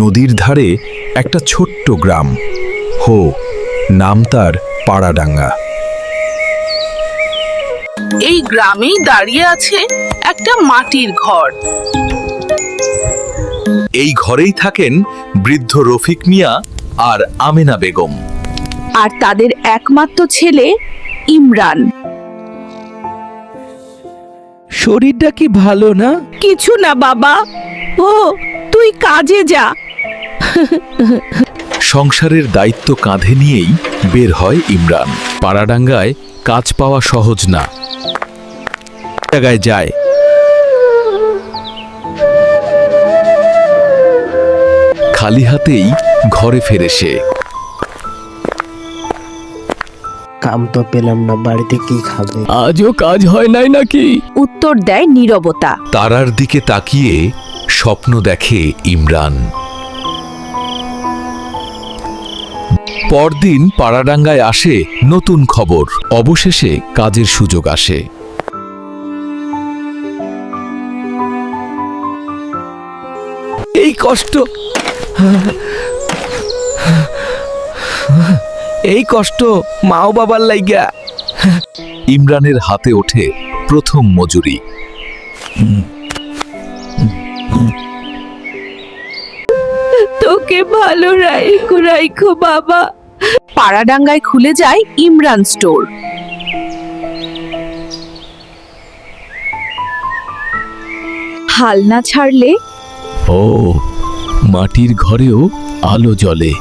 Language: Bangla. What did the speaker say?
নদীর ধারে একটা ছোট্ট গ্রাম। নাম তার পাড়াডাঙ্গা। এই গ্রামেই দাঁড়িয়ে আছে একটা মাটির ঘর। এই ঘরেই থাকেন বৃদ্ধ রফিক মিয়া আর আমেনা বেগম। আর তাদের একমাত্র ছেলে ইমরান। শরীরটা কি ভালো না? কিছু না বাবা, তুই কাজে যা। সংসারের দায়িত্ব কাঁধে নিয়েই বের হয় ইমরান। পাড়াডাঙ্গায় কাজ পাওয়া সহজ না। জায়গায় যায়, খালি হাতেই ঘরে ফেরে সে। কাম তো পেলাম না, বাড়িতে কি খাবে? আজও কাজ হয় নাই নাকি? উত্তর দেয় নীরবতা। তারার দিকে তাকিয়ে স্বপ্ন দেখে ইমরান। পরদিন পাড়াডাঙ্গায় আসে নতুন খবর। অবশেষে কাজের সুযোগ আসে। এই কষ্ট, এই কষ্ট মা ও বাবার লাইগা। ইমরানের হাতে ওঠে প্রথম মজুরি। তোকে ভালো রাইখো বাবা। পাড়াডাঙ্গায় খুলে যায় ইমরান স্টোর। হাল না ছাড়লে ও, মাটির ঘরেও আলো জ্বলে।